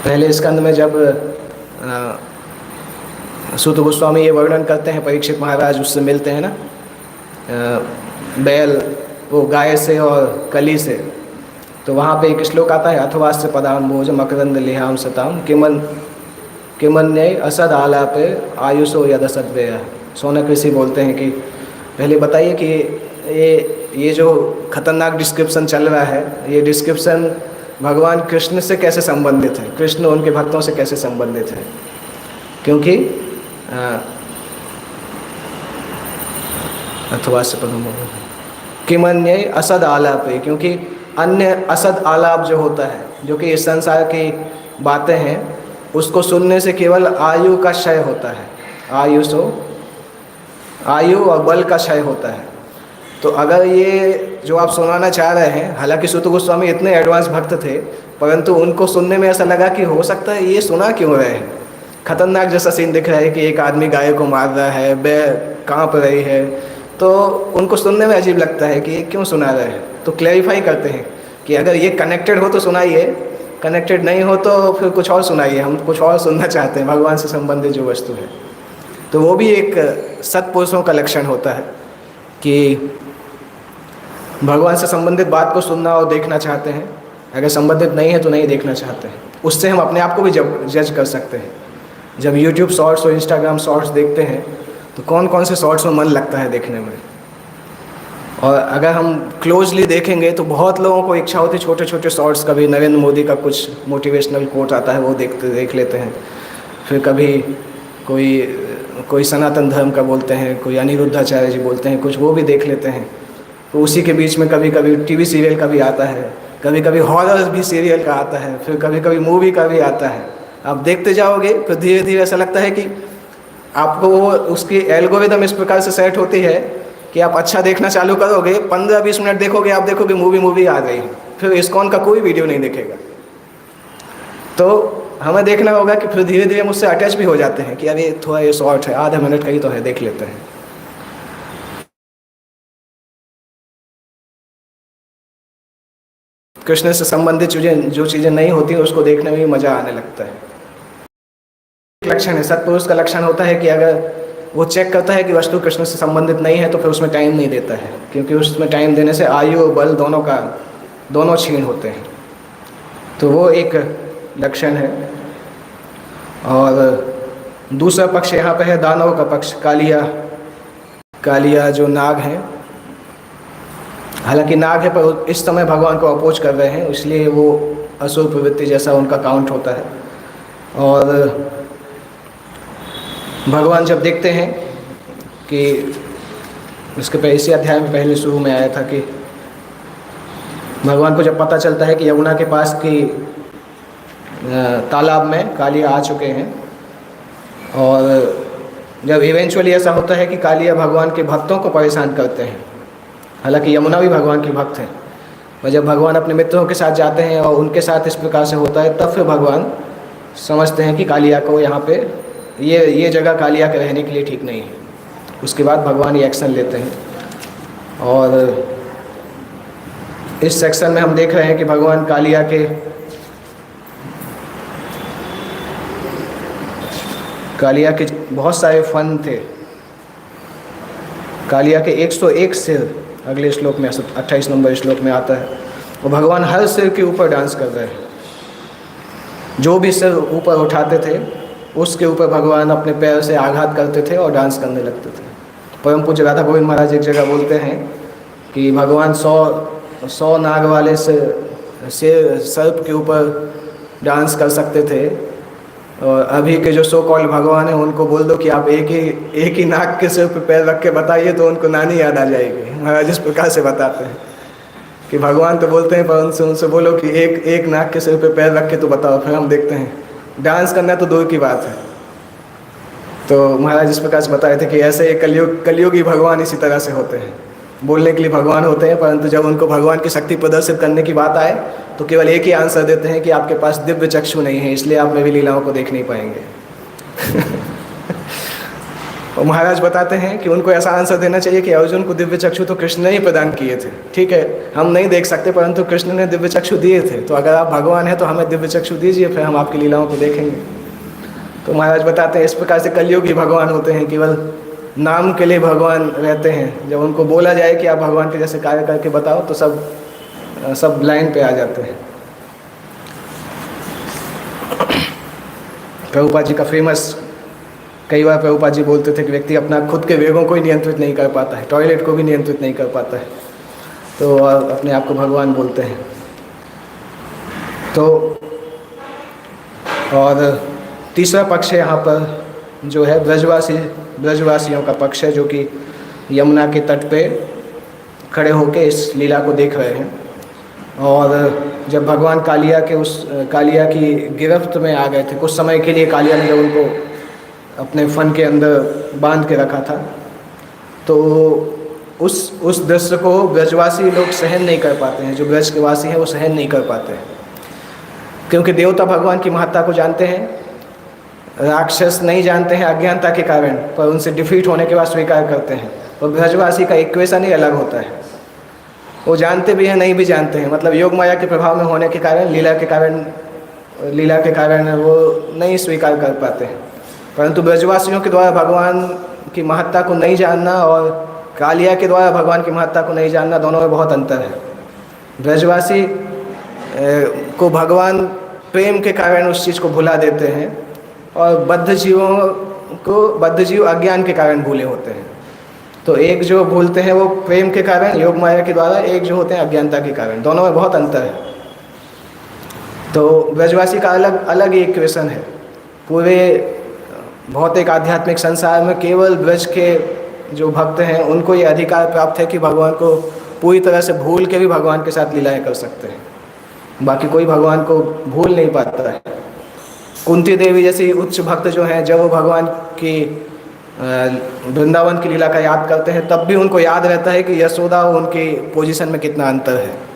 पहले स्कंद में जब सूत गोस्वामी ये वर्णन करते हैं, परीक्षित महाराज उससे मिलते हैं ना, बैल वो गाय से और कली से, तो वहाँ पे एक श्लोक आता है, अथवास्य पदाम भोज मकरंद लिहाम सताम किमन्य असद आलापे आयुषो यद असद व्यय। सोनक ऋषि बोलते हैं कि पहले बताइए कि ये जो खतरनाक डिस्क्रिप्शन चल रहा है, ये डिस्क्रिप्शन भगवान कृष्ण से कैसे संबंधित है, कृष्ण उनके भक्तों से कैसे संबंधित है। क्योंकि अथवा से किमन्य असद आलाप है, क्योंकि अन्य असद आलाप जो होता है, जो कि इस संसार की बातें हैं, उसको सुनने से केवल आयु का क्षय होता है, आयु और बल का क्षय होता है। तो अगर ये जो आप सुनाना चाह रहे हैं, हालांकि सूत गोस्वामी इतने एडवांस भक्त थे, परंतु उनको सुनने में ऐसा लगा कि हो सकता है ये सुना क्यों रहे हैं, खतरनाक जैसा सीन दिख रहा है कि एक आदमी गाय को मार रहा है, बैल कांप रही है, तो उनको सुनने में अजीब लगता है कि ये क्यों सुना रहे हैं। तो क्लैरिफाई करते हैं कि अगर ये कनेक्टेड हो तो सुनाइए, कनेक्टेड नहीं हो तो फिर कुछ और सुनाइए, हम कुछ और सुनना चाहते हैं, भगवान से संबंधित जो वस्तु है। तो वो भी एक सत्पुरुषों का लक्षण होता है कि भगवान से संबंधित बात को सुनना और देखना चाहते हैं, अगर संबंधित नहीं है तो नहीं देखना चाहते हैं। उससे हम अपने आप को भी जज कर सकते हैं। जब YouTube शॉर्ट्स और Instagram शॉर्ट्स देखते हैं तो कौन कौन से शॉर्ट्स में मन लगता है देखने में, और अगर हम क्लोजली देखेंगे तो बहुत लोगों को इच्छा होती है छोटे छोटे शॉर्ट्स, कभी नरेंद्र मोदी का कुछ मोटिवेशनल कोट आता है वो देख लेते हैं, फिर कभी कोई सनातन धर्म का बोलते हैं, कोई अनिरुद्धाचार्य जी बोलते हैं कुछ, वो भी देख लेते हैं। तो उसी के बीच में कभी कभी टीवी सीरियल का भी आता है, कभी कभी हॉरर भी सीरियल का आता है, फिर कभी कभी मूवी का भी आता है। आप देखते जाओगे तो धीरे धीरे ऐसा लगता है कि आपको वो उसकी एल्गोरिदम इस प्रकार से सेट होती है कि आप अच्छा देखना चालू करोगे, 15-20 मिनट देखोगे, आप देखोगे मूवी आ गई, फिर इस्कॉन का कोई वीडियो नहीं देखेगा। तो हमें देखना होगा कि फिर धीरे धीरे मुझसे अटैच भी हो जाते हैं कि यार ये थोड़ा ये शॉर्ट है, आधा मिनट का ही तो है, देख लेते हैं। कृष्ण से संबंधित जो चीज़ें नहीं होती उसको देखने में भी मज़ा आने लगता है। लक्षण है, सत्पुरुष का लक्षण होता है कि अगर वो चेक करता है कि वस्तु कृष्ण से संबंधित नहीं है तो फिर उसमें टाइम नहीं देता है, क्योंकि उसमें टाइम देने से आयु और बल दोनों क्षीण होते हैं। तो वो एक लक्षण है। और दूसरा पक्ष यहाँ पे है दानव का पक्ष, कालिया जो नाग हैं, हालांकि नाग है पर इस समय भगवान को अपोज कर रहे हैं, इसलिए वो असुर प्रवृत्ति जैसा उनका काउंट होता है। और भगवान जब देखते हैं कि इसके इसी अध्याय में पहले शुरू में आया था कि भगवान को जब पता चलता है कि यमुना के पास की तालाब में कालिया आ चुके हैं, और जब इवेंचुअली ऐसा होता है कि कालिया भगवान के भक्तों को परेशान करते हैं, हालांकि यमुना भी भगवान की भक्त है, और जब भगवान अपने मित्रों के साथ जाते हैं और उनके साथ इस प्रकार से होता है, तब फिर भगवान समझते हैं कि कालिया को यहाँ पे ये जगह कालिया के रहने के लिए ठीक नहीं है। उसके बाद भगवान ये एक्शन लेते हैं। और इस सेक्शन में हम देख रहे हैं कि भगवान कालिया के बहुत सारे फन थे। कालिया के 101 सिर अगले श्लोक में 28 नंबर श्लोक में आता है, और भगवान हर सिर के ऊपर डांस कर रहे हैं। जो भी सिर ऊपर उठाते थे उसके ऊपर भगवान अपने पैर से आघात करते थे और डांस करने लगते थे। परम पूज्य राधा गोविंद महाराज एक जगह बोलते हैं कि भगवान 100 नाग वाले से सर्प के ऊपर डांस कर सकते थे, और अभी के जो सो कॉल्ड भगवान हैं उनको बोल दो कि आप एक ही नाग के सिर पर पैर रख के बताइए तो उनको नानी याद आ जाएगी। महाराज इस प्रकार से बताते हैं कि भगवान तो बोलते हैं पर उनसे बोलो कि एक नाग के सिर पे पैर रख के तो बताओ, फिर हम देखते हैं। डांस करना तो दूर की बात है। तो महाराज इस प्रकार से बताए थे कि ऐसे कलयुगी भगवान इसी तरह से होते हैं बोलने के लिए भगवान होते हैं, परंतु जब उनको भगवान की शक्ति प्रदर्शित करने की बात आए तो केवल एक ही आंसर देते हैं कि आपके पास दिव्य चक्षु नहीं है, इसलिए आप मेरी लीलाओं को देख नहीं पाएंगे। और महाराज बताते हैं कि उनको ऐसा आंसर देना चाहिए कि अर्जुन को दिव्य चक्षु तो कृष्ण ने ही प्रदान किए थे, ठीक है, हम नहीं देख सकते, परंतु कृष्ण ने दिव्य चक्षु दिए थे, तो अगर आप भगवान हैं तो हमें दिव्य चक्षु दीजिए, फिर हम आपकी लीलाओं को देखेंगे। तो महाराज बताते हैं इस प्रकार से कलयुगी भगवान होते हैं, केवल नाम के लिए भगवान रहते हैं। जब उनको बोला जाए कि आप भगवान के जैसे कार्य करके बताओ तो सब लाइन पे आ जाते हैं। प्रभुपाद जी का फेमस, कई बार प्रभुपाद जी बोलते थे कि व्यक्ति अपना खुद के वेगों को ही नियंत्रित नहीं कर पाता है, टॉयलेट को भी नियंत्रित नहीं कर पाता है, तो अपने आप को भगवान बोलते हैं। तो और तीसरा पक्ष है यहाँ पर जो है ब्रजवासियों का पक्ष है, जो कि यमुना के तट पे खड़े होकर इस लीला को देख रहे हैं। और जब भगवान कालिया की गिरफ्त में आ गए थे, कुछ समय के लिए कालिया ने जब उनको अपने फन के अंदर बांध के रखा था, तो उस दृश्य को ब्रजवासी लोग सहन नहीं कर पाते हैं, जो ब्रज के वासी हैं वो सहन नहीं कर पाते हैं, क्योंकि देवता भगवान की महत्ता को जानते हैं, राक्षस नहीं जानते हैं अज्ञानता के कारण, पर उनसे डिफीट होने के बाद स्वीकार करते हैं। और ब्रजवासी का इक्वेशन ही अलग होता है, वो जानते भी हैं नहीं भी जानते हैं, मतलब योग माया के प्रभाव में होने के कारण, लीला के कारण वो नहीं स्वीकार कर पाते हैं। परंतु ब्रजवासियों के द्वारा भगवान की महत्ता को नहीं जानना और कालिया के द्वारा भगवान की महत्ता को नहीं जानना, दोनों में बहुत अंतर है। ब्रजवासी को भगवान प्रेम के कारण उस चीज़ को भुला देते हैं, और बद्ध जीव अज्ञान के कारण भूले होते हैं। तो एक जो भूलते हैं वो प्रेम के कारण योग माया के द्वारा, एक जो होते हैं अज्ञानता के कारण, दोनों में बहुत अंतर है। तो ब्रजवासी का अलग ही इक्वेशन है। पूरे भौतिक आध्यात्मिक संसार में केवल ब्रज के जो भक्त हैं उनको ये अधिकार प्राप्त है कि भगवान को पूरी तरह से भूल के भी भगवान के साथ लीलाएं कर सकते हैं, बाकी कोई भगवान को भूल नहीं पाता है। कुंती देवी जैसी उच्च भक्त जो हैं, जब वो भगवान की वृंदावन की लीला का याद करते हैं तब भी उनको याद रहता है कि यशोदा और उनकी पोजीशन में कितना अंतर है।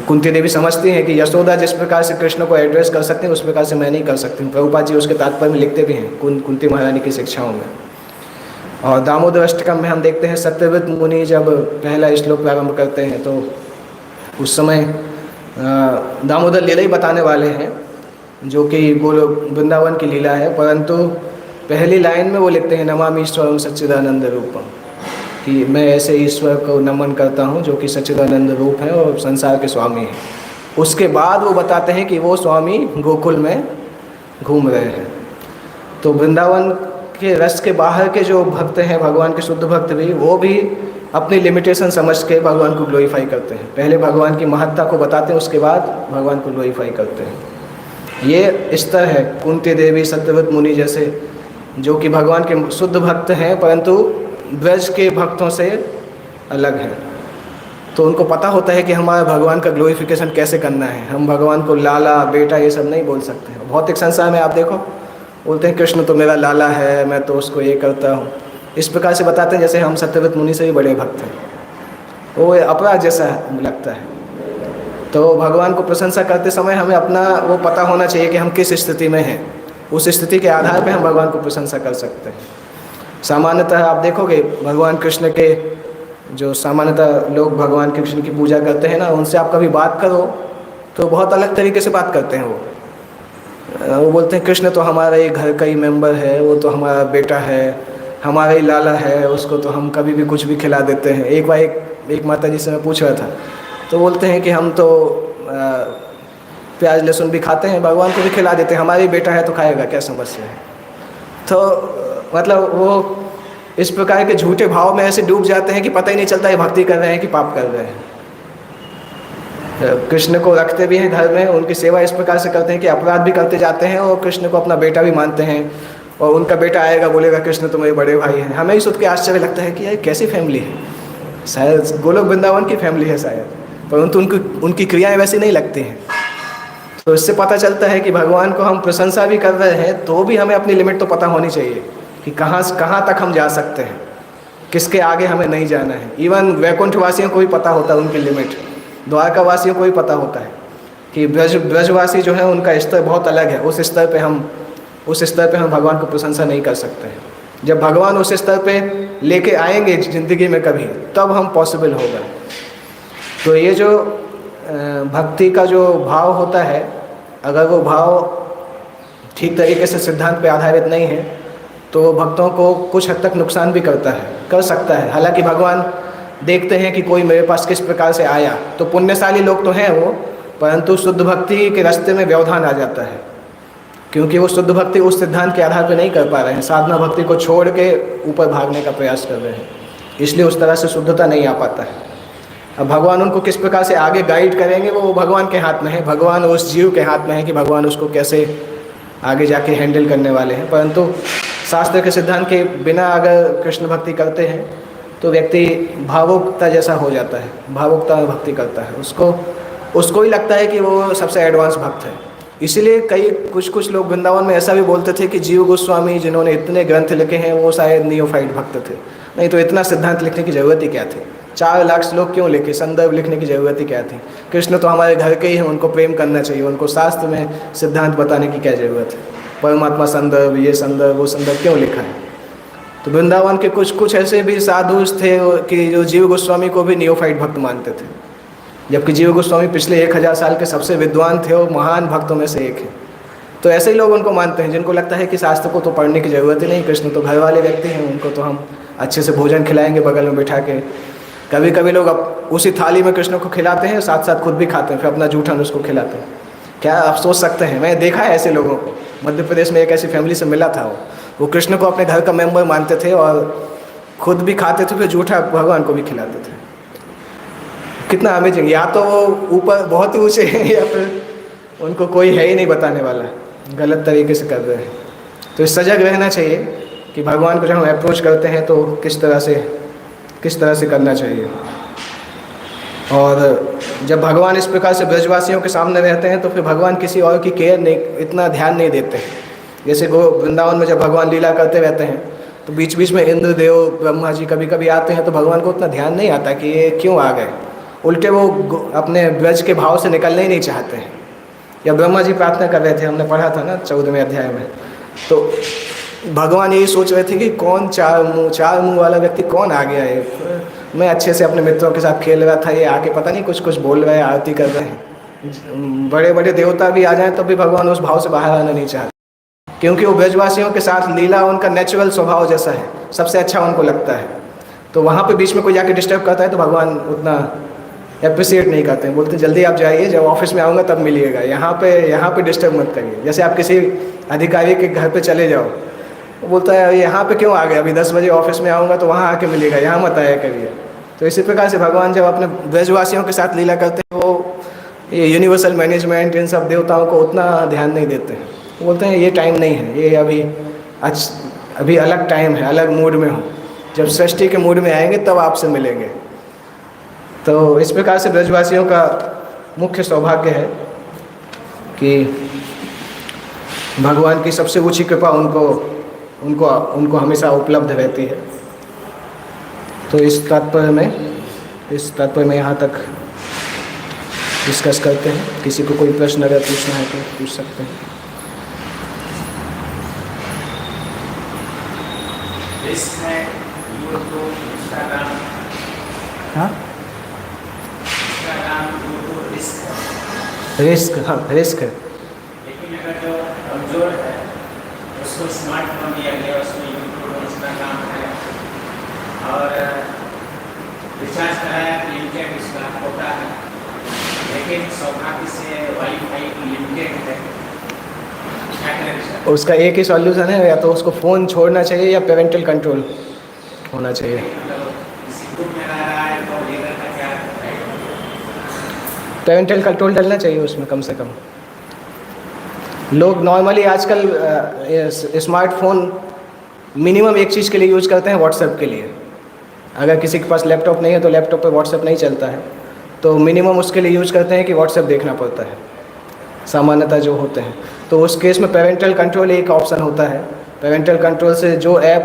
कुंती देवी समझती हैं कि यशोदा जिस प्रकार से कृष्ण को एड्रेस कर सकते हैं उस प्रकार से मैं नहीं कर सकती। प्रभुपाद जी उसके तात्पर्य में लिखते भी हैं कुंती महारानी की शिक्षाओं में। और दामोदर अष्टकम में हम देखते हैं सत्यव्रत मुनि जब पहला श्लोक प्रारंभ करते हैं तो उस समय दामोदर लीला ही बताने वाले हैं, जो कि गोलोक वृंदावन की लीला है, परंतु पहली लाइन में वो लिखते हैं नमामि ईश्वरं सच्चिदानंद रूपम, कि मैं ऐसे ईश्वर को नमन करता हूँ जो कि सच्चिदानंद रूप है और संसार के स्वामी हैं। उसके बाद वो बताते हैं कि वो स्वामी गोकुल में घूम रहे हैं। तो वृंदावन के रस के बाहर के जो भक्त हैं, भगवान के शुद्ध भक्त भी, वो भी अपनी लिमिटेशन समझ के भगवान को ग्लोरीफाई करते हैं। पहले भगवान की महत्ता को बताते हैं, उसके बाद भगवान को ग्लोरीफाई करते हैं। ये स्तर है कुंती देवी, सत्यव्रत मुनि जैसे, जो कि भगवान के शुद्ध भक्त हैं परंतु ब्रज के भक्तों से अलग हैं। तो उनको पता होता है कि हमारा भगवान का ग्लोरिफिकेशन कैसे करना है। हम भगवान को लाला बेटा ये सब नहीं बोल सकते हैं। भौतिक संसार में आप देखो, बोलते हैं कृष्ण तो मेरा लाला है, मैं तो उसको ये करता हूँ, इस प्रकार से बताते हैं जैसे हम सत्यव्रत मुनि से भी बड़े भक्त हैं। वो अपराध जैसा लगता है। तो भगवान को प्रशंसा करते समय हमें अपना वो पता होना चाहिए कि हम किस स्थिति में हैं, उस स्थिति के आधार पर हम भगवान को प्रशंसा कर सकते हैं। सामान्यतः आप देखोगे भगवान कृष्ण के जो सामान्यतः लोग भगवान कृष्ण की पूजा करते हैं ना, उनसे आप कभी बात करो तो बहुत अलग तरीके से बात करते हैं। वो बोलते हैं कृष्ण तो हमारा ही घर का ही मेंबर है, वो तो हमारा बेटा है, हमारा ही लाला है, उसको तो हम कभी भी कुछ भी खिला देते हैं। एक बार एक माता जी से मैं पूछ रहा था तो बोलते हैं कि हम तो प्याज लहसुन भी खाते हैं, भगवान को भी खिला देते हैं, हमारा ही बेटा है तो खाएगा, क्या समस्या है। तो मतलब वो इस प्रकार के झूठे भाव में ऐसे डूब जाते हैं कि पता ही नहीं चलता है भक्ति कर रहे हैं कि पाप कर रहे हैं। कृष्ण को रखते भी हैं घर में, उनकी सेवा इस प्रकार से करते हैं कि अपराध भी करते जाते हैं और कृष्ण को अपना बेटा भी मानते हैं। और उनका बेटा आएगा बोलेगा कृष्ण तो मेरे बड़े भाई हैं। हमें ही सुन के आश्चर्य लगता है कि यार कैसी फैमिली है, शायद गोलोक वृंदावन की फैमिली है शायद, परंतु उनकी क्रियाएँ वैसी नहीं लगती हैं। तो इससे पता चलता है कि भगवान को हम प्रशंसा भी कर रहे हैं तो भी हमें अपनी लिमिट तो पता होनी चाहिए कि कहाँ तक हम जा सकते हैं। किसके आगे हमें नहीं जाना है। इवन वैकुंठ वासियों को भी पता होता है उनकी लिमिट, द्वारका वासियों को भी पता होता है कि ब्रजवासी जो है उनका स्तर बहुत अलग है। उस स्तर पे हम भगवान को प्रशंसा नहीं कर सकते हैं। जब भगवान उस स्तर पे लेके आएंगे ज़िंदगी में कभी, तब हम पॉसिबल होगा। तो ये जो भक्ति का जो भाव होता है, अगर वो भाव ठीक तरीके से सिद्धांत पे आधारित नहीं है तो भक्तों को कुछ हद तक नुकसान भी कर सकता है। हालांकि भगवान देखते हैं कि कोई मेरे पास किस प्रकार से आया, तो पुण्यशाली लोग तो हैं वो, परंतु शुद्ध भक्ति के रास्ते में व्यवधान आ जाता है, क्योंकि वो शुद्ध भक्ति उस सिद्धांत के आधार पर नहीं कर पा रहे हैं, साधना भक्ति को छोड़ के ऊपर भागने का प्रयास कर रहे हैं, इसलिए उस तरह से शुद्धता नहीं आ पाता है। अब भगवान उनको किस प्रकार से आगे गाइड करेंगे वो भगवान के हाथ में है, भगवान उस जीव के हाथ में है कि भगवान उसको कैसे आगे जाके हैंडल करने वाले हैं। परंतु शास्त्र के सिद्धांत के बिना अगर कृष्ण भक्ति करते हैं तो व्यक्ति भावुकता जैसा हो जाता है, भावुकता में भक्ति करता है, उसको ही लगता है कि वो सबसे एडवांस भक्त है। इसीलिए कुछ लोग वृंदावन में ऐसा भी बोलते थे कि जीव गोस्वामी जिन्होंने इतने ग्रंथ लिखे हैं वो शायद नियोफाइट भक्त थे, नहीं तो इतना सिद्धांत लिखने की ज़रूरत ही क्या थी, 4 लाख श्लोक क्यों लिखे, संदर्भ लिखने की ज़रूरत ही क्या थी। कृष्ण तो हमारे घर के ही हैं, उनको प्रेम करना चाहिए, उनको शास्त्र में सिद्धांत बताने की क्या ज़रूरत है। परमात्मा संदर्भ, ये संदर्भ, वो संदर्भ क्यों लिखा है। तो वृंदावन के कुछ ऐसे भी साधु थे कि जो जीव गोस्वामी को भी नियोफाइट भक्त मानते थे, जबकि जीव गोस्वामी पिछले 1000 साल के सबसे विद्वान थे और महान भक्तों में से एक है। तो ऐसे ही लोग उनको मानते हैं जिनको लगता है कि शास्त्र को तो पढ़ने की ज़रूरत ही नहीं, कृष्ण तो घर वाले व्यक्ति हैं, उनको तो हम अच्छे से भोजन खिलाएंगे बगल में बिठा के। कभी लोग उसी थाली में कृष्ण को खिलाते हैं, साथ साथ खुद भी खाते हैं, फिर अपना जूठन उसको खिलाते हैं। क्या आप सोच सकते हैं, मैं देखा है ऐसे लोगों को। मध्य प्रदेश में एक ऐसी फैमिली से मिला था, वो कृष्ण को अपने घर का मेंबर मानते थे और खुद भी खाते थे, फिर जूठा भगवान को भी खिलाते थे। कितना अमेजिंग। या तो वो ऊपर बहुत ही ऊँचे हैं या फिर उनको कोई है ही नहीं बताने वाला, गलत तरीके से कर रहे हैं। तो सजग रहना चाहिए कि भगवान को जब हम अप्रोच करते हैं तो किस तरह से करना चाहिए। और जब भगवान इस प्रकार से ब्रजवासियों के सामने रहते हैं तो फिर भगवान किसी और की केयर नहीं, इतना ध्यान नहीं देते हैं। जैसे वृंदावन में जब भगवान लीला करते रहते हैं तो बीच बीच में इंद्रदेव, ब्रह्मा जी कभी कभी आते हैं, तो भगवान को उतना ध्यान नहीं आता कि ये क्यों आ गए। उल्टे वो अपने ब्रज के भाव से निकलना ही नहीं चाहते हैं। या ब्रह्मा जी प्रार्थना कर रहे थे, हमने पढ़ा था ना 14वें अध्याय में, तो भगवान यही सोच रहे थे कि कौन चार मुँह वाला व्यक्ति कौन आ गया है। मैं अच्छे से अपने मित्रों के साथ खेल रहा था, ये आके पता नहीं कुछ बोल रहे हैं, आरती कर रहे हैं। बड़े बड़े देवता भी आ जाएं तो भी भगवान उस भाव से बाहर आना नहीं चाहते, क्योंकि वो ब्रजवासियों के साथ लीला उनका नेचुरल स्वभाव जैसा है, सबसे अच्छा उनको लगता है। तो वहाँ पे बीच में कोई जाके डिस्टर्ब करता है तो भगवान उतना अप्रिसिएट नहीं करते हैं, बोलते हैं जल्दी आप जाइए, जब ऑफिस में आऊँगा तब मिलिएगा, यहाँ पे डिस्टर्ब मत करिए। जैसे आप किसी अधिकारी के घर पे चले जाओ, वो बोलता है यहाँ पे क्यों आ गए, अभी 10 बजे ऑफिस में आऊँगा तो वहाँ आके मिलेगा, यहाँ मत आया करिए। तो इसी प्रकार से भगवान जब अपने ब्रजवासियों के साथ लीला करते हैं, वो ये यूनिवर्सल मैनेजमेंट, इन सब देवताओं को उतना ध्यान नहीं देते हैं। वो बोलते हैं ये टाइम नहीं है, ये अभी अलग टाइम है, अलग मूड में हो, जब सृष्टि के मूड में आएंगे तब आपसे मिलेंगे। तो इस प्रकार से ब्रजवासियों का मुख्य सौभाग्य है कि भगवान की सबसे ऊंची कृपा उनको हमेशा उपलब्ध रहती है। तो इस तात्पर्य में यहाँ तक डिस्कस करते हैं। किसी को कोई प्रश्न अगर पूछना है तो पूछ सकते हैं। हाँ, रिस्क है। लेकिन अगर जो कमजोर है उसको स्मार्टफोन दिया गया, उसमें यूट्यूब इंस्टाग्राम है और रिचार्ज कराया तो लिमिटेड उसका होता है, लेकिन सौभाग्य से वाईफाई लिमिटेड है, क्या करें? उसका एक ही सॉल्यूशन है, या तो उसको फ़ोन छोड़ना चाहिए या पेरेंटल कंट्रोल होना चाहिए। पेरेंटल कंट्रोल डलना चाहिए उसमें कम से कम। लोग नॉर्मली आजकल स्मार्टफोन मिनिमम एक चीज़ के लिए यूज़ करते हैं, व्हाट्सएप के लिए। अगर किसी के पास लैपटॉप नहीं है तो लैपटॉप पे व्हाट्सएप नहीं चलता है, तो मिनिमम उसके लिए यूज़ करते हैं कि व्हाट्सएप देखना पड़ता है, सामान्यतः जो होते हैं। तो उस केस में पेरेंटल कंट्रोल एक ऑप्शन होता है। पेरेंटल कंट्रोल से जो ऐप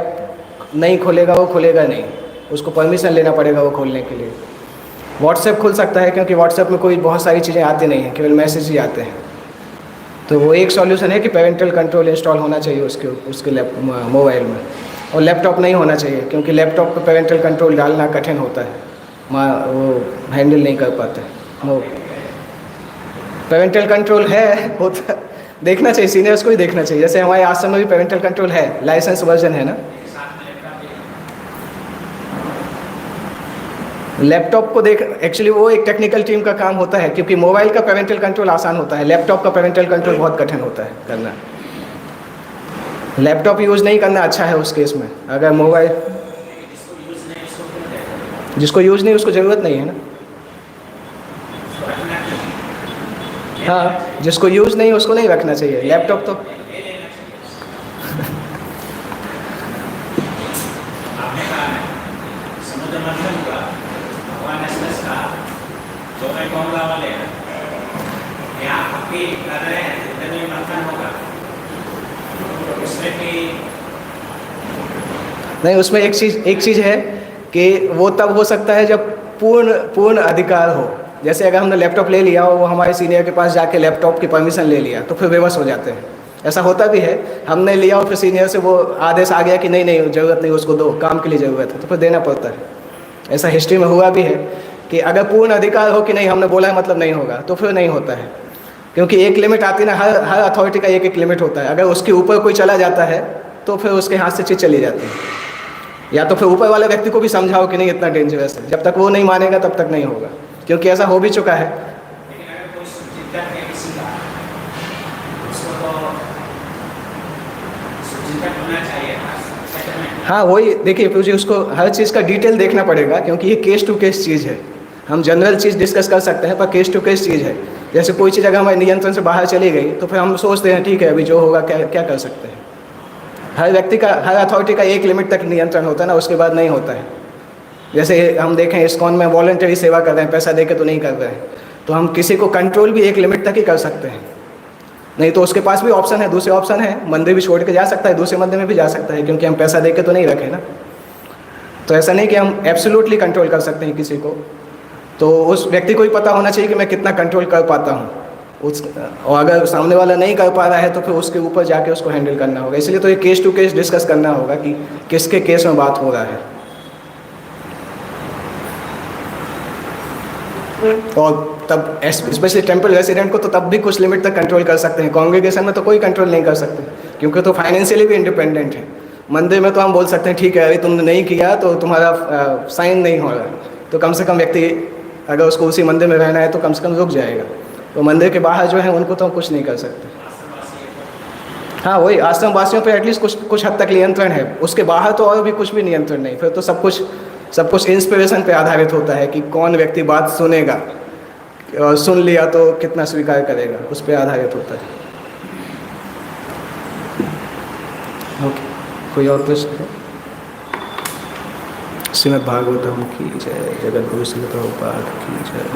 नहीं खुलेगा वो खुलेगा नहीं, उसको परमिशन लेना पड़ेगा वो खोलने के लिए। व्हाट्सएप खुल सकता है क्योंकि व्हाट्सएप में कोई बहुत सारी चीज़ें आती नहीं हैं, केवल मैसेज ही आते हैं। तो वो एक सॉल्यूशन है कि पेरेंटल कंट्रोल इंस्टॉल होना चाहिए उसके मोबाइल में, और लैपटॉप नहीं होना चाहिए क्योंकि लैपटॉप पे पेरेंटल कंट्रोल डालना कठिन होता है, वो हैंडल नहीं कर पाते। वो पेरेंटल कंट्रोल है होता, देखना चाहिए, सीनियर्स को ही देखना चाहिए। जैसे हमारे आश्रम में भी पेरेंटल कंट्रोल है, लाइसेंस वर्जन है ना। लैपटॉप को देख, एक्चुअली वो एक टेक्निकल टीम का काम होता है क्योंकि मोबाइल का पेरेंटल कंट्रोल आसान होता है, लैपटॉप का पेरेंटल कंट्रोल बहुत कठिन होता है करना। लैपटॉप यूज़ नहीं करना अच्छा है उस केस में। अगर मोबाइल जिसको यूज़ नहीं उसको ज़रूरत नहीं है ना। हाँ, जिसको यूज़ नहीं उसको नहीं रखना चाहिए। लैपटॉप तो नहीं, उसमें एक चीज़ है कि वो तब हो सकता है जब पूर्ण अधिकार हो। जैसे अगर हमने लैपटॉप ले लिया और वो हमारे सीनियर के पास जाके लैपटॉप की परमिशन ले लिया तो फिर बेबस हो जाते हैं। ऐसा होता भी है, हमने लिया और फिर सीनियर से वो आदेश आ गया कि नहीं ज़रूरत नहीं, उसको दो, काम के लिए ज़रूरत है, तो फिर देना पड़ता है। ऐसा हिस्ट्री में हुआ भी है कि अगर पूर्ण अधिकार हो कि नहीं हमने बोला है मतलब नहीं होगा, तो फिर नहीं होता है। क्योंकि एक लिमिट आती ना, हर अथॉरिटी का एक लिमिट होता है। अगर उसके ऊपर कोई चला जाता है तो फिर उसके हाथ से चीज़ चली जाती है। या तो फिर ऊपर वाले व्यक्ति को भी समझाओ कि नहीं इतना डेंजरस है, जब तक वो नहीं मानेगा तब तक नहीं होगा, क्योंकि ऐसा हो भी चुका है। हाँ वही, देखिए मुझे उसको हर चीज़ का डिटेल देखना पड़ेगा क्योंकि ये केस टू केस चीज़ है। हम जनरल चीज़ डिस्कस कर सकते हैं पर केस टू केस चीज़ है। जैसे कोई चीज़ अगर हमारे नियंत्रण से बाहर चली गई तो फिर हम सोचते हैं ठीक है अभी जो होगा क्या कर सकते हैं। हर व्यक्ति का, हर अथॉरिटी का एक लिमिट तक नियंत्रण होता है ना, उसके बाद नहीं होता है। जैसे हम देखें इस्कॉन में वॉलंटरी सेवा कर रहे हैं, पैसा दे के तो नहीं कर रहे हैं, तो हम किसी को कंट्रोल भी एक लिमिट तक ही कर सकते हैं। नहीं तो उसके पास भी ऑप्शन है, दूसरे ऑप्शन है, मंदिर भी छोड़ के जा सकता है, दूसरे मंदिर में भी जा सकता है, क्योंकि हम पैसा दे के तो नहीं रखे ना। तो ऐसा नहीं कि हम एब्सोल्युटली कंट्रोल कर सकते हैं किसी को। तो उस व्यक्ति को ही पता होना चाहिए कि मैं कितना कंट्रोल कर पाता हूँ और अगर सामने वाला नहीं कर पा रहा है तो फिर उसके ऊपर जाके उसको हैंडल करना होगा। इसलिए तो ये केस टू केस डिस्कस करना होगा कि किसके केस में बात हो रहा है। और तब स्पेशली टेम्पल रेसिडेंट को तो तब भी कुछ लिमिट तक कंट्रोल कर सकते हैं, कांग्रेगेशन में तो कोई कंट्रोल नहीं कर सकते क्योंकि तो फाइनेंशियली भी इंडिपेंडेंट है। मंदिर में तो हम बोल सकते हैं ठीक है अभी तुमने नहीं किया तो तुम्हारा साइन नहीं हो रहा, तो कम से कम व्यक्ति अगर उसको उसी मंदिर में रहना है तो कम से कम रुक जाएगा। तो मंदिर के बाहर जो है उनको तो हम कुछ नहीं कर सकते। हाँ वही, आश्रम वासियों पे एटलीस्ट कुछ हद तक नियंत्रण है, उसके बाहर तो और भी कुछ भी नियंत्रण नहीं। फिर तो सब कुछ इंस्पिरेशन पे आधारित होता है कि कौन व्यक्ति बात सुनेगा और सुन लिया तो कितना स्वीकार करेगा, उस पर आधारित होता है। ओके, कोई और प्रश्न? श्रीमद् भागवतम की जय, जगत गुरु श्री प्रभुपाद की जय।